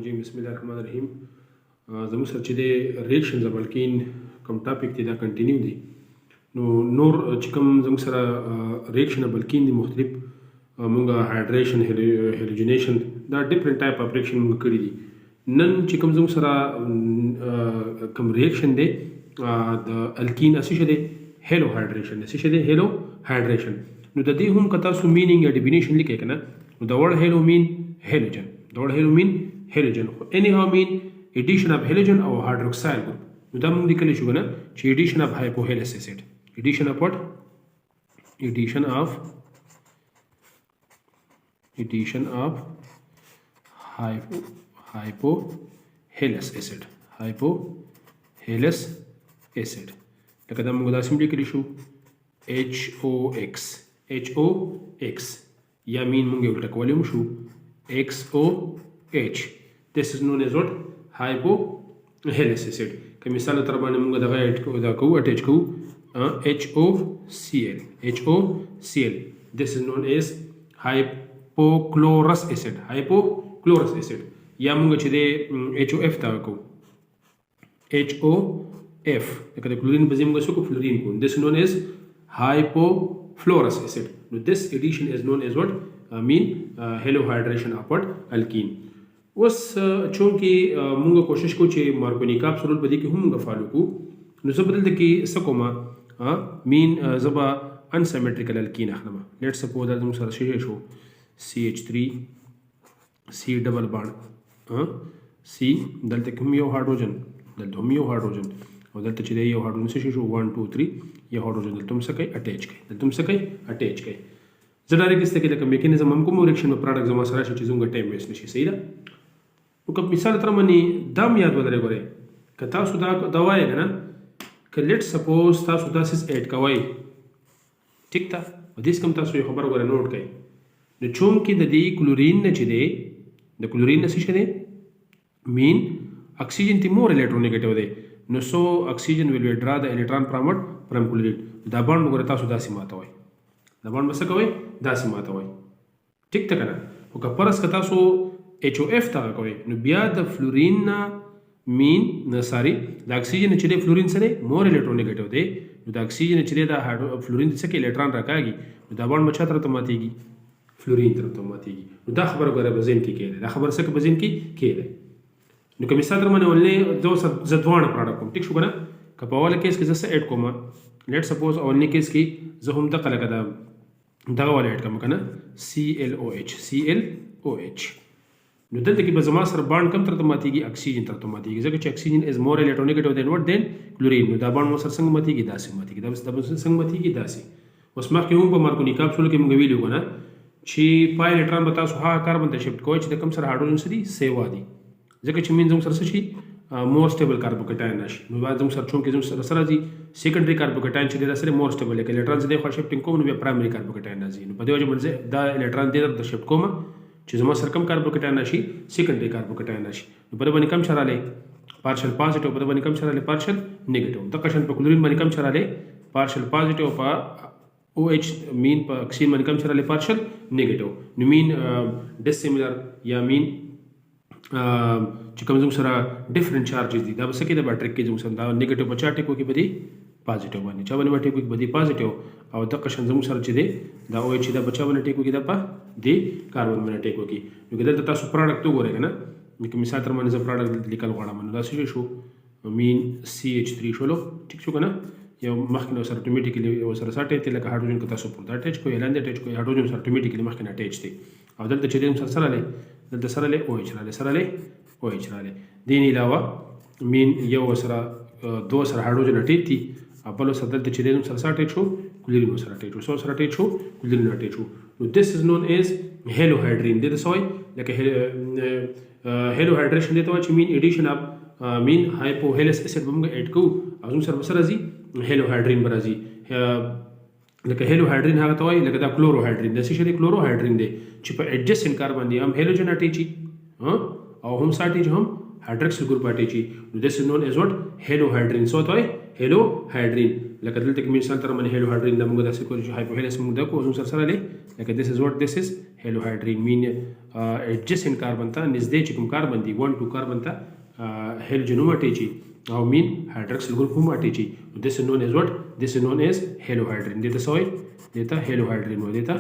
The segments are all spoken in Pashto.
الرجيم بسم الله الرحمن الرحيم زموږ سره چې د ریاکشنز اف الکین کوم ټاپک دی دا کنټینیو دی نو نور چې کوم زموږ سره ریاکشن اف الکین دی مختلف مونږ هایډریشن هیلوجینیشن دا ډیفرنٹ ټایپ اف ریاکشن مونږ کړی دي نن چې کوم زموږ سره کوم ریاکشن دی د الکین اسی شه دی هیلو هایډریشن اسی شه دی هیلو هایډریشن نو د دې هم کتا سو مینینګ یا ډیفینیشن لیکه کنه نو د ورډ هیلو مین halogen. The word halo mean halogen. Anyhow mean addition of halogen or hydroxyl group. دا موږ لیکلی شو کنه چې addition of hypohalous acid. Addition of what? Addition of hypohalous acid. Hypohalous acid. لکه دا موږ دا سم لیکلی شو HOX. HOX. یا مین موږ یو ټکولی مو شو XOH. This is known as what? Hypohalous acid. که مثال تر باندې موږ دغه اټیچ کوو HOCl. This is known as hypochlorous acid. Hypochlorous acid. یا موږ چې د HOF ته کوو HOF. لکه د کلورین په ځای موږ څه کوو فلورین کوو. This is known as hypofluorous acid. No, this addition is known as what? Halohydration of alkene. اوس چونکې مونږ کوشش کوو چې مارکونیکاف سرول په دې کې هم مونږ فالو کوو نو زه به دلته کې څه کومه زه به unsymmetrical alkene اخلم. لیټ سپوز دلته موږ سره څه شو CH3 C ډبل بانډ C دلته کې هم یو هایدروجن دلته هم یو هایدروجن او دلته چې یو هایدروجن څه شو 1 2 3 یو هایدروجن دلته هم څه کوي اٹیچ کوي دلته هم څه کوي اٹیچ کوي. زه ډایرکټ استه کې لکه میکانیزم هم کوم ریاکشن په پروډکټ زما سره شي چې زموږ ټایم ویست نشي. صحیح ده. نو که مثال تر باندې دا یاد ولرئ ګورئ که تاسو دا وایئ که نه که لیټ سپوز تاسو دا سیز ایډ کوئ ټیک ده په دې کوم تاسو یو خبره ګورئ نوټ کړئ نو چونکې د دې کلورین نه چې دی د کلورین نه څه شی دی مین اکسیجن تی مور الیکټرونیګیټیو دی نو سو اکسیجن ویل ویډرا د الکترون فرام کلورین دا بانډ وګورئ تاسو داسې ماتوئ دا بانډ به څه کوئ داسې ماتوئ ټیک ده که نه خو که فرض که تاسو HOF ته کوئ نو بیا د فلورین نه مین نه ساري د اکسیجن چې دی فلورین سره مور الیکټرونیګیټیو دی نو د اکسیجن چې دی د فلورین څه کې الکترون راکاږي نو دا بانډ به چا طرف ته ماتېږي فلورین طرف ته ماتېږي. نو دا خبره ګوره په ذهن کې کېږي دا خبره څه په ذهن کې کېږي. نو که مثال در باندې اولنی زه دواړه پروډکټ کوم ټیک شو که نه که په اوله کیس کې زه څه ایډ کوم لیټ سپوز اولنی کیس کې زه هم دغه لکه دغه والا ایډ کوم که نه CLOH. نو دلته کې به زما سره بانډ کم طرف ته ماتېږي اکسیجن طرف ته ماتېږي ځکه چې اکسیجن از مور الیکټرونیګیټیو دین وټ دین کلورین. نو دا بانډ مو سره څنګه ماتېږي داسې ماتېږي دا څنګه ماتېږي داسې. اوس مخکې هم په مارکونیکاف سولو کې موږ ویلي وو نه چې پای الکترون به تاسو هغه کاربن ته شفټ کوئ چې د کوم سره هایدروجن څه دي سیوا دي ځکه چې مین زموږ سره څه شي مور سټیبل کاربوکټاین راشي. نو بعد زموږ سره چونکې زموږ سره راځي سیکنډري کاربوکټاین چې دی دا سره مور سټیبل دی که الکترون زه دی خوا شفټینګ کوم نو بیا پرایمري کاربوکټاین راځي. نو په دې وجه باندې دا الکترون دې ته شفټ کوم چې زما سره کم کاربوکټاین راشي سیکنډري کاربوکټاین راشي. نو په دې باندې کم چراله پارشل پازیټیو په دې باندې کم چراله پارشل نیگیټیو د قشن په کلورین باندې کم چراله پارشل پازیټیو په OH مین په اکسیجن باندې کم چراله پارشل نیگیټیو. نو مین ډیسیمیلر یا مین چې کوم زموږ سره ډیفرنٹ چارجز دي دا به څه کې د بیټرک کې زموږ سره دا نیگیټیو په چا ټیکو کې به دی پازیټیو باندې چا باندې ټیکو کې به دی پازیټیو او د قشن زموږ سره چې دی دا OH دا بچا باندې ټیکو کې دا په دی کاربن باندې ټیکو کې. نو که دلته تاسو پروډکټ وګورئ که نه لکه مثال تر باندې زه پروډکټ لیکل غواړم نو دا څه شو مین CH3 شولو ټیک شو که نه یو مخکې سره اټومیټیکلی یو سره اټیچ دی لکه هایدروجن که تاسو پورته اټیچ کوئ لاندې اټیچ کوئ هایدروجن سره اټومیټیکلی مخکې اټیچ دی او دلته چې دی سره رالی دلته سره رالی OH رالی سره رالی OH رالی. دې نه علاوه مین یو سره دو سره هایدروجن اټیچ دي او بل سره دلته چې دی سره اټیچ شو کلورین سره اټیچ شو سره اټیچ شو کلورین اټیچ شو. نو this is known as halohydrin. دې ته څه وایي لکه halohydration دې ته وایي چې مین ایډیشن اف مین hypohalous acid به موږ ایډ کوو او زموږ سره به څه راځي halohydrin به راځي. لکه halohydrin هغه ته وایي لکه دا کلوروهایډرین دا څه شی دی کلوروهایډرین دی چې په ایډجسټنټ کار باندې هم هیلوجن اټیچي او هم ساټیج هم hydroxyl group اټیچي. نو this is known as what halohydrin. سو ته وایي هالوهایډرین لکه دلته کې مثال تر من هالوهایډرین د موږ داسې کولی چې هایپوهیلس موږ د کو زموږ سره لې لکه this is what this is هالوهایډرین مین adjacent کاربن ته نږدې چې کوم کاربن دی 1 2 کاربن ته هالوجن هم اټیچي او مین هایدروکسیل ګروپ هم اټیچي this is known as what this is known as هالوهایډرین دته سوی دته هالوهایډرین وای دته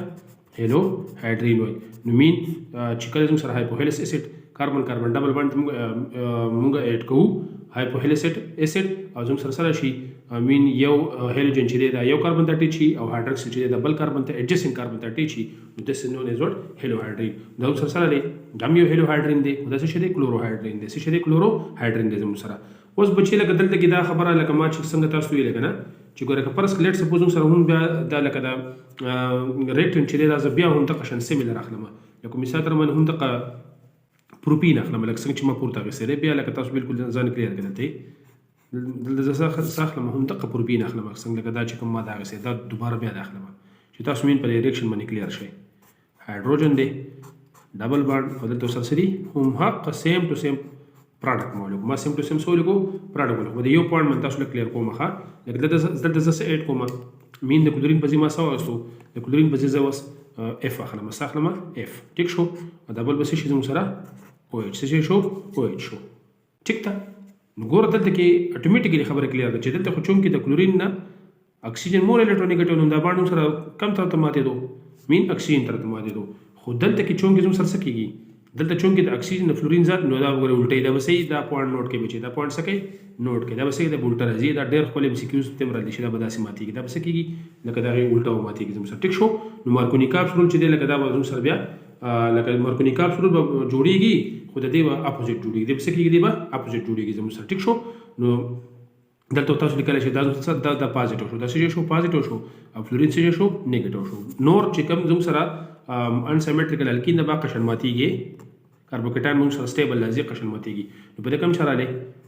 هالوهایډرین وای نو مین چې کله زموږ سره هایپوهیلس اسید کاربن ډبل بانډ موږ اډ کوو هایپوهیلس اسید او زموږ سره شي مین یو هالوجن چې دی دا یو کاربن ته اټیچي او هایدروکسیل چې دی دا بل کاربن ته adjacent کاربن ته اټیچي this is known as what هالوهایډرین دا سره دی دا یو هالوهایډرین دی دا څه دی کلوروهایډرین دی څه دی کلوروهایډرین دی زموږ سره اوس بچی لکه دلته کې دا خبره لکه ما چې څنګه تاسو ویل کنه چې ګوره که پرس لیټ سپوز سره هم بیا دا لکه دا ریکټن چې دا بیا هم د قشن سیمیلر اخلم لکه مثال تر من هم د پروپین اخلم لکه څنګه چې ما پورته غسره بیا لکه تاسو بالکل ځان کلیر کړئ ته دلته زه اخلم هم د پروپین اخلم څنګه لکه دا چې کوم ما دا غسره دا دوباره بیا اخلم چې تاسو مين په ریاکشن باندې کلیر شي هایدروجن دی ډبل بانډ او دلته سره سری هم حق سیم ټو سیم product مولک ما سیم ټو سیم سو لګو product مولک د یو پوینټ من تاسو کلیر کوم ښه لکه دلته زه اډ کوم مين د کلورین په ځای ما سو واستو د کلورین په ځای زه واس اف اخلم اخلم اف ټیک شو ډبل بس شي زموږ سره او اچ څه شو او اچ شو ټیک تا نو ګور دلته کې اتوماتیکلی خبره کلیر ده چې دلته خو چون کې د کلورین نه اکسیجن مور الکترونیګټیو نو دا باندې سره کم تر ماته دو مين اکسیجن تر ماته دو خو دلته کې چون کې زموږ سره سکیږي دلته چون کې د اکسیجن د فلورین ذات نو دا وګوره الټی دا وسې دا پوینټ نوٹ کې بچي دا پوینټ سکه نوٹ کې دا وسې د الټا راځي دا ډېر خپل MCQS تم را دي چې دا بداسي ماتيږي دا وسې کېږي لکه دا الټا ماتيږي زموږ سره ټیک شو نو مارکونیکاف رول چې دی لکه دا زموږ سره بیا لکه مارکونیکاف رول جوړیږي خو د دې اپوزیټ جوړیږي د وسې کېږي دی با اپوزیټ جوړیږي زموږ سره ټیک شو نو دلته تاسو لیکل شي دا د پازیټیو شو دا څه شو پازیټیو شو او فلورین څه شو نیگیټیو شو نور چې کوم زموږ سره انسیمټریکل الکین د با قشن ماتيږي کاربوکټان موږ سره سټیبل لازم قشن ماتيږي نو په دې کم چراله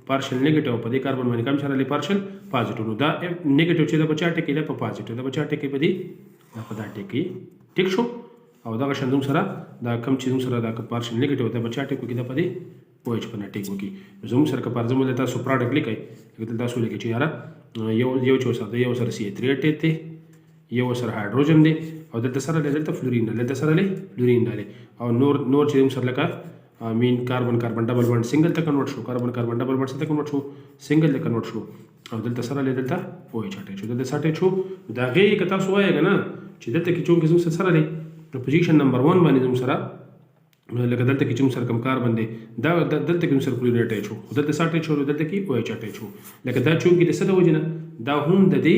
پارشل نیگیټیو په دې کاربن باندې کم چراله پارشل پازیټیو نو دا نیگیټیو چې د بچا ټکی له په پازیټیو د بچا ټکی په دې دا په دا ټکی ټیک شو او دا قشن موږ سره دا کم چې موږ سره دا پارشل نیگیټیو د بچا ټکی کې دا په دې پوهچ په ټکی کې زموږ سره که پرځم له تاسو پروډکټ لیکي لکه تاسو لیکي چې یاره یو چې سره یو سره C3 ته یو سره هایدروجن دی او دلته سره دلته فلورین دلته سره فلورین دی او نور چې موږ سره لکه مین کاربن ډبل بانډ سنگل ته کنورټ شو کاربن ډبل بانډ ته کنورټ شو سنگل ته کنورټ شو او دلته سره دلته وای چاټه شو دلته ساټه شو دا غي که تاسو وایې کنه چې دلته کې چون کې زموږ سره دی پوزیشن نمبر 1 باندې زموږ سره لکه دلته کې چې موږ سره کم کاربن دی دا دلته کې موږ سره کلورین اټیچ شو دلته ساټه شو دلته کې وای چاټه شو لکه دا چون کې د څه د وجنه دا هم د دې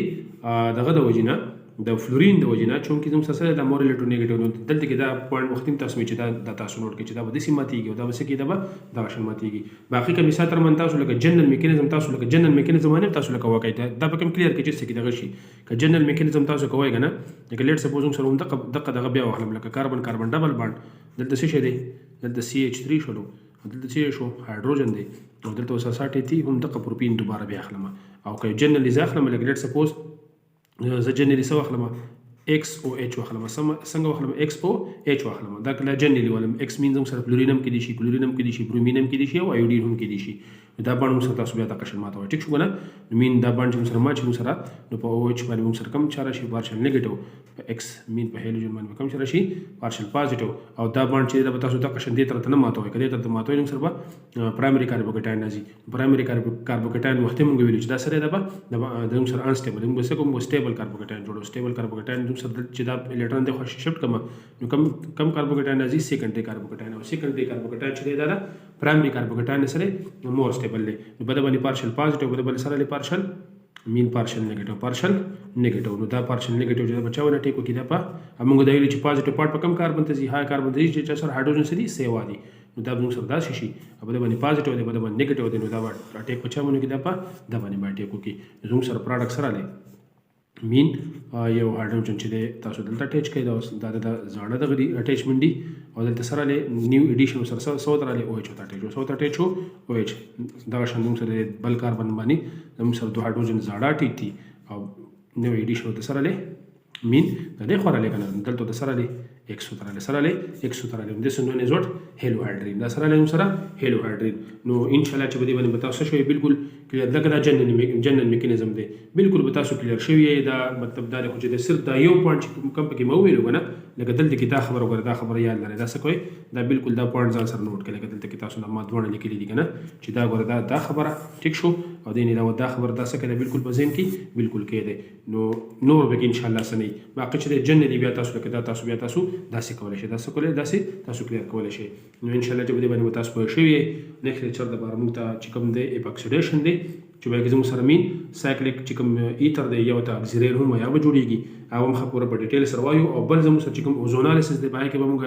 دغه د وجنه د فلورین د وجنه چون کې زموږ سره د مور الکترونیګټیو دلته کې دا پوینټ وختیم تاسو چې دا تاسو نوٹ کړئ چې دا به دسی ماتيږي او دا وسه کې دا به دا شن ماتيږي باقي کوم مثال تر من تاسو لکه جنرال میکانیزم تاسو لکه جنرال میکانیزم باندې تاسو لکه واقعي دا به کوم کلیر کې چې څه کې دغه شي که جنرال میکانیزم تاسو کوی کنه لکه لیټ سپوز سره هم دغه بیا واخلم لکه کاربن ډبل بانډ دلته څه شي دی دلته CH3 شلو دلته څه شو هایدروجن دی او دلته وساساټي تی هم دغه پروپین دوباره بیا اخلم او که جنرال ځخلم لکه لیټ سپوز زه جنرال سو اخلم XOH واخلم څنګه واخلم XOH واخلم دا کله جنرالي ولم X مين زم سره فلورینم کې دي شي کلورینم کې دي شي برومینم کې دي شي او ایودین هم کې دي شي دا باندې موږ تاسو بیا تا قشن ماته وای ټیک شو کنه مين دا باندې سره ما چې سره نو په OH باندې موږ سره کم چاره شي پارشل نیگیټیو X مين په هالوجن باندې کم چاره شي پارشل پوزټیو او دا باندې چې دا تاسو ته قشن دې تر ته ماته وای کړي تر ماته وای سره پرایمری کاربوکټاین راځي پرایمری کاربوکټاین وخت موږ ویل چې دا سره دا د سره انسټیبل موږ څه کوم سټیبل کاربوکټاین جوړو سټیبل کاربوکټاین د سره چې دا الکترون د خوش شفت کما نو کم کاربوکټاین راځي سیکنډري کاربوکټاین او سیکنډري کاربوکټاین چې دا پرایمری کاربوکټاین سره مور سټیبل دی نو بده باندې پارشل پوزټیو بده باندې سره پارشل مين پارشل نیگیټیو نو دا پارشل نیگیټیو چې بچاونه ټیکو کې دا په موږ دا ویل چې پوزټیو پارت په کم کاربن ته زی هاي کاربن ته چې سره هایدروجن سره سیوا دي نو دا موږ سره دا شي بده باندې پوزټیو دی بده باندې نیگیټیو دی نو دا ټیک بچاونه کې دا په دا باندې باندې ټیکو کې زوم سره پروډکټ سره لې مين یو هایدروجن چې دی تاسو دلته اټیچ کړئ دا د زړه د غړي اټیچمنت دی او دلته سره له نیو ایډیشن سره سو تر له OH ته اټیچ شو OH دا شندوم سره بل کاربن باندې زم سره دوه هایدروجن زړه اټیچ دي او نیو ایډیشن ته سره له مين د دې خورا له کنه دلته د سره له X سره له X د سنو نه زوت هالوهایډرین دا سره له سره هالوهایډرین نو ان شاء الله چې بده باندې تاسو شوي بالکل کلیر لکه دا جنرال میکانیزم دی بالکل به تاسو کلیر شوی دا مطلب دا خو چې د صرف دا یو پوینټ چې کوم پکې مو ویلو کنه لکه دلته کې دا خبره وګوره دا خبره یاد لرئ دا څه کوي دا بالکل دا پوینټ ځان سره نوٹ کړئ لکه دلته کې تاسو ما دوه لیکلي دي کنه چې دا وګوره دا خبره ټیک شو او دا خبره دا څه کوي بالکل په ذهن کې بالکل کې دی نو نور به ان شاء الله سنئ باقي چې جنرال بیا تاسو لکه دا تاسو بیا تاسو داسې کولای شئ داسې کولای داسې تاسو کلیر کولای شئ نو ان شاء الله چې به باندې تاسو پوه شئ نیکسټ لیکچر د بار موږ ته چې کوم دی اپاکسیډیشن دی چې به زموږ سره مین سایکلیک چې کوم ایتر دی یو ته اکسیلر هم یا به جوړیږي او هم پوره په ډیټیل سره وایو او بل زموږ سره چې کوم اوزونالیسس دی پای کې به موږ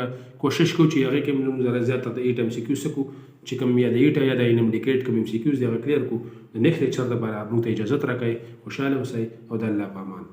کوشش کوو چې هغه کې موږ زره زیات د ایټ MCQS کو چې کوم یا د ایټ یا د Nmdcat کوم MCQS دی هغه کلیر کو د نیکسټ لیکچر د بار موږ ته اجازه راکړئ خوشاله اوسئ او د الله په امان